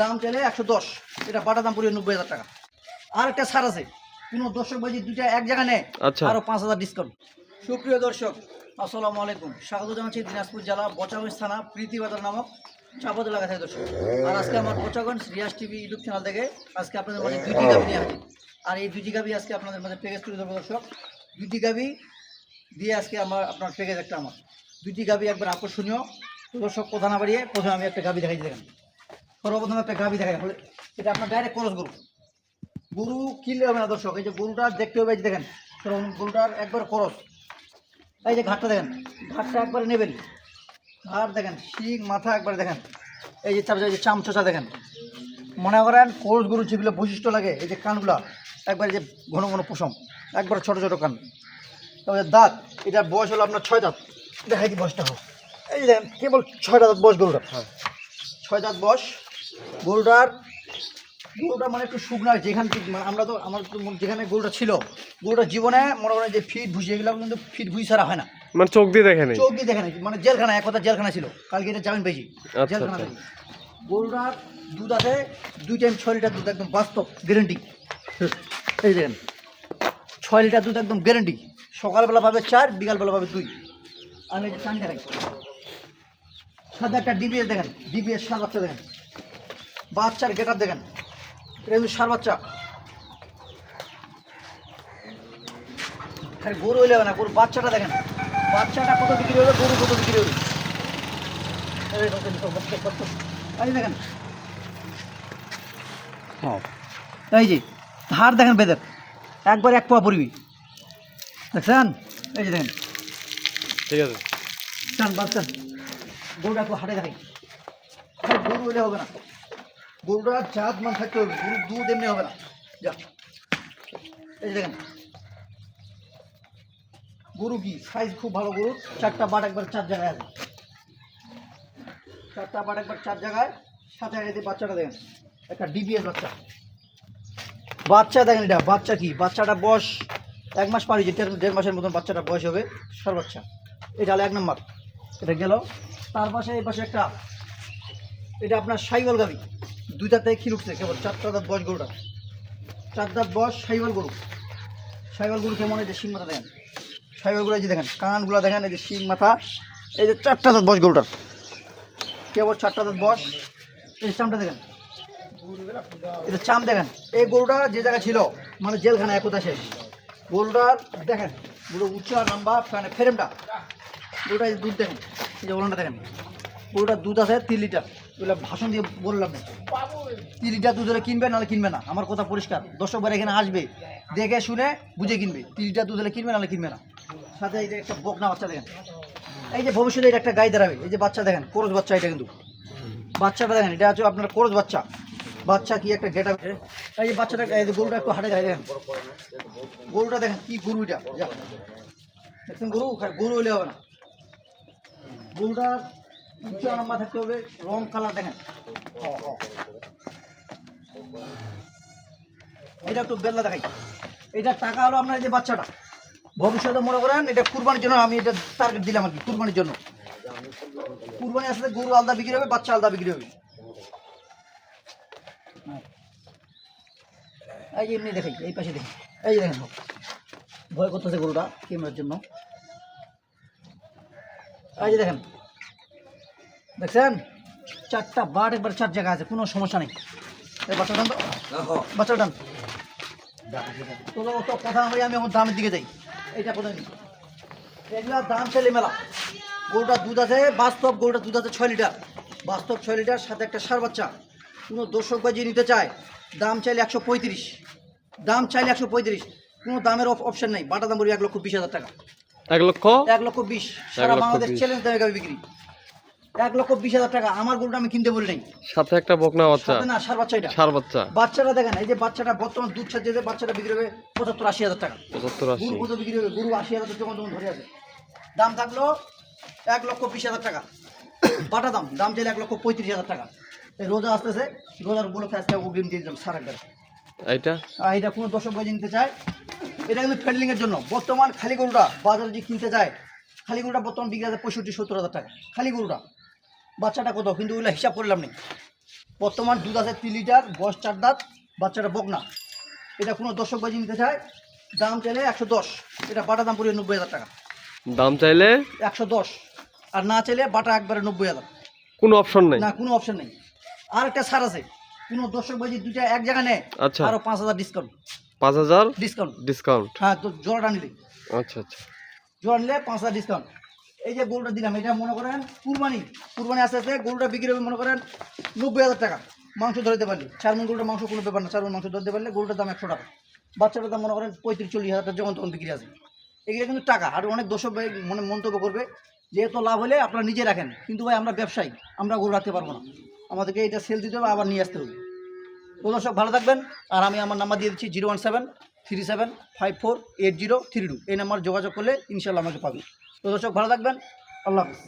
দাম চাইলে 110, এটা বাটা দাম পড়বে 90,000 টাকা। আর একটা ছাড় আছে, কোনো দর্শক ভাই দুইটা এক জায়গায় নেয় আরো 5,000 ডিসকাউন্ট। সুপ্রিয় দর্শক আসসালামু আলাইকুম, স্বাগত জানাচ্ছি দিনাজপুর জেলা বচাগঞ্জ থানা প্রীতিবাজার নামক চাপদ এলাকা থেকে দর্শক। আর আজকে আমার Bochaganj Riaz TV YouTube channel থেকে আজকে আপনাদের মাঝে দুইটি গাভি নিয়ে আসি। আর এই দুইটি গাভি আজকে আপনাদের মাঝে প্যাকেজ তুলে ধরবো দর্শক। দুইটি গাভি দিয়ে আজকে আপনার প্যাকেজ একটা আমার দুইটি গাভি একবার আকর্ষণীয় দর্শক। কথা না বাড়িয়ে প্রথমে আমি একটা গাভি দেখাই দেখেন। সর্বপ্রথম একটা গাভি দেখাই, এটা আপনার ডাইরেক্ট খরচ গরু। গরু কিনলে হবে না দর্শক, এই যে গরুটা দেখতে হবে, এই যে দেখেন গরুটার একবার খরচ। এই যে ঘাটটা দেখেন, ঘাটটা একবারে নেবেন, ঘাট দেখেন, শিং মাথা একবারে দেখেন, এই যে তারপরে এই যে চামচোচা দেখেন। মনে করেন খরচ গরু যেগুলো বৈশিষ্ট্য লাগে, এই যে কানগুলা একবারে যে ঘন ঘন পশম, একবারে ছোটো ছোটো কান। তারপরে দাঁত, এটার বয়স হলো আপনার 6 দাঁত। দেখাই দিই বয়সটা হোক, এই যে দেখেন কেবল 6 দাঁত বয়স গরুটা। 6 দাঁত বয়স গরুটা মানে একটু শুকনা। যেখানে আমরা তো আমার যেখানে গরুটা ছিল, গরুটা জীবনে মনে করেন যে ফিট ভুসি, এগুলো কিন্তু ফিট ভুসি ছাড়া হয় না, মানে চোখ দিয়ে দেখেন, চোখ দিয়ে দেখেন, মানে জেলখানা, এক কথা জেলখানা ছিল। কালকে এটা জামিন পেয়েছি জেলখানা থেকে। গরুটার দুধ আছে 2 টাইম 6 লিটার দুধ, একদম বাস্তব গ্যারেন্টি। এই দেখেন 6 লিটার দুধ একদম গ্যারেন্টি। সকালবেলা পাবে 4, বিকালবেলা পাবে 2। আমি এই যে টান দেখাই, সাদা একটা ডিবিএস দেখেন, ডিবিএস সার বাচ্চা দেখেন, বাচ্চার গেট আপ দেখেন, এটা কিন্তু সার বাচ্চা। খালি গরু হইলে হবে না, গরু বাচ্চাটা দেখেন, বাচ্চাটা কত বিক্রি হলো, গরু কত বিক্রি হলো। এই দেখেন, হ্যাঁ এই যে ধার দেখেন বেদের, একবার 1 পোয়া পড়বি দেখছেন। এই যে দেখেন, ঠিক আছে চান বাচ্চান গরুটা একটু হাটে দেখাই। গরু হইলে হবে না, গরুটার জাত মান থাকতে হবে, গরু দুধ এমনি হবে না। যা এই দেখেন গরু কি সাইজ খুব ভালো গরু। 4টা বাট একবার 4 জায়গায় আছে, 4টা বাট একবার 4 জায়গায়। সাথে এই বাচ্চাটা দেখেন, একটা ডিবিএস বাচ্চা। বাচ্চা দেখেন, এটা বাচ্চা কি, বাচ্চাটা বয়স 1 মাস পার হয়েছে, 1.5 মাসের মতন বাচ্চাটা বয়স হবে, সার বাচ্চা। এটা হলো 1 নম্বর, এটা গেল। তার পাশে এই পাশে একটা, এটা আপনার সাইওয়াল গাভি, 2 দাঁতে ক্ষীর উঠছে, কেবল 4টা দাঁত বয়স গরুটা, 4 দাঁত বয়স সাইওয়াল গরু। সাইওয়াল গরু কেমন, এই যে শিং মাথা দেখেন, সাইওয়াল গরু এই যে দেখেন কানগুলো দেখেন, এই যে শিং মাথা, এই যে 4টা দাঁত বয়স গরুটার, কেবল 4টা দাঁত বয়স। এই চামটা দেখেন, এটা চাম দেখেন। এই গরুটা যে জায়গায় ছিল মানে জেলখানা, একতা শেষ। গরুটার দেখেন, গরু উচ্চা লম্বা, মানে ফ্রেমটা, গরুটা এই দুধ দেখেন, এই যে ওলানটা দেখেন, গরুটার দুধ আছে 3 লিটার। ওগুলো ভাষণ দিয়ে বললাম না, 3 লিটার দুধ হলে কিনবে, নাহলে কিনবে না। আমার কথা পরিষ্কার, দর্শকবার এখানে আসবে দেখে শুনে বুঝে কিনবে। 3 লিটার দুধ হলে কিনবে, নাহলে কিনবে না। সাথে এই যে একটা বকনা বাচ্চা দেখেন, এই যে ভবিষ্যতে এটা একটা গাই দাঁড়াবে। এই যে বাচ্চা দেখেন, কোরস বাচ্চা, এটা কিন্তু বাচ্চাটা দেখেন, এটা হচ্ছে আপনার কোরস বাচ্চা। বাচ্চা কি একটা গেট আপ, এই যে বাচ্চাটা, এই যে গরুটা একটু হাটে যায় দেখেন, গরুটা দেখেন কি গরু, এটা দেখছেন গরু, গরু হইলে হবে না। গরুটার উচ্চা লম্বা থাকতে হবে, রং কালার দেখেন। এটা একটু বেলা দেখাই। এটার টাকা হলো আপনার এই যে বাচ্চাটা, ভবিষ্যতে মনে করেন এটা কুরবানির জন্য আমি এটা টার্গেট দিলাম আর কি, কুরবানির জন্য। কুরবানি আসলে গরু আলাদা বিক্রি হবে, বাচ্চা আলাদা বিক্রি হবে। এই যে এমনি দেখাই, এই পাশে দেখি, এই যে দেখেন ভয় করতেছে গরুটা ক্যামেরার জন্য। এই যে দেখেন, দেখছেন 4টা বাট একবার 4 জায়গা আছে, কোনো সমস্যা নেই। এই বাচ্চাটা তো, বাচ্চাটা তো কথা বলি, আমি আমার দামের দিকে যাই। এইটা কোথায় নেই, এগুলার দাম ছেলে মেলা। গরুটার দুধ আছে বাস্তব, গরুটার দুধ আছে 6 লিটার বাস্তব, 6 লিটার, সাথে একটা সার বাচ্চা। কোনো দর্শক বা যে নিতে চায়, দাম চাইলে 135, দাম চাইলে 135, কোনো দামের অপশন নেই। বাটা দাম বলি 1,20,000 টাকা। 1,20,000 সারা বাংলাদেশ চ্যালেঞ্জ দামে গাভি বিক্রি, 1,20,000 টাকা। আমার গরুটা আমি কিনতে বলি নাই, সাথে একটা বকনা বাচ্চা না সার বাচ্চা। এটা সার বাচ্চা, বাচ্চাটা দেখেন, এই যে বাচ্চাটা বর্তমান দুধ ছাড়ছে, যে বাচ্চাটা বিক্রি হবে 75-80,000 টাকা। 75-80 গরু কত বিক্রি হবে, গরু 80,000 যখন তখন ধরে আছে। দাম থাকলো 1,20,000 টাকা বাটা দাম, দাম চাইলে 1,35,000 টাকা। এই রোজা আসতেছে, রোজার উপলক্ষে আজকে অগ্রিম দিয়ে দিলাম সার একবার। এটা কোনো দর্শক ভাই নিতে চায়, এটা কিন্তু ফেডলিং এর জন্য। বর্তমান খালি গরুটা বাজারে যে কিনতে যায়, খালি গরুটা বর্তমান বিক্রি আছে 65-70,000 টাকা খালি গরুটা। বাচ্চাটা কত কিন্তু ওগুলো হিসাব করলাম নেই। বর্তমান দুধ আছে 3 লিটার, বয়স 4 দাঁত, বাচ্চাটা বকনা। এটা কোনো দর্শক বাজি নিতে চায়, দাম চাইলে 110, এটা বাটা দাম পড়বে 90,000 টাকা। দাম চাইলে 110, আর না চাইলে বাটা একবারে 90,000। কোনো অপশন নেই। না, কোনো অপশন নেই। আর একটা ছাড় আছে, কোনো দর্শক বাজি দুইটা এক জায়গায় নেয়, আচ্ছা। আরো 5,000 ডিসকাউন্ট। 5,000 discount, discount. হ্যাঁ, তো জোড়াটা নিলে, আচ্ছা আচ্ছা। জোড়া নিলে 5,000 ডিসকাউন্ট। এই যে গরুটা দিলাম, এটা মনে করেন কুরবানি আস্তে আস্তে গরুটা বিক্রি হবে মনে করেন 90,000 টাকা। মাংস ধরতে পারলে 4 মণ গরুটা মাংস কোনো ব্যাপার না, 4 মণ মাংস ধরতে পারলে গরুটার দাম 100 টাকা। বাচ্চাটার দাম মনে করেন 35-40 হাজার টাকা, যখন তখন বিক্রি আছে। এগুলো কিন্তু টাকা। আর অনেক দর্শক ভাই মন্তব্য করবে যে এত লাভ হলে আপনারা নিজে রাখেন, কিন্তু ভাই আমরা ব্যবসায়ী, আমরা গরু রাখতে পারবো না, আমাদেরকে এটা সেল দিতে হবে, আবার নিয়ে আসতে হবে। তো দর্শক ভালো থাকবেন। আর আমি আমার নাম্বার দিয়ে দিচ্ছি 01737548032। এই নাম্বার যোগাযোগ করলে ইনশাল্লাহ আমাকে পাবে। তো দর্শক ভালো থাকবেন, আল্লাহ হাফিজ।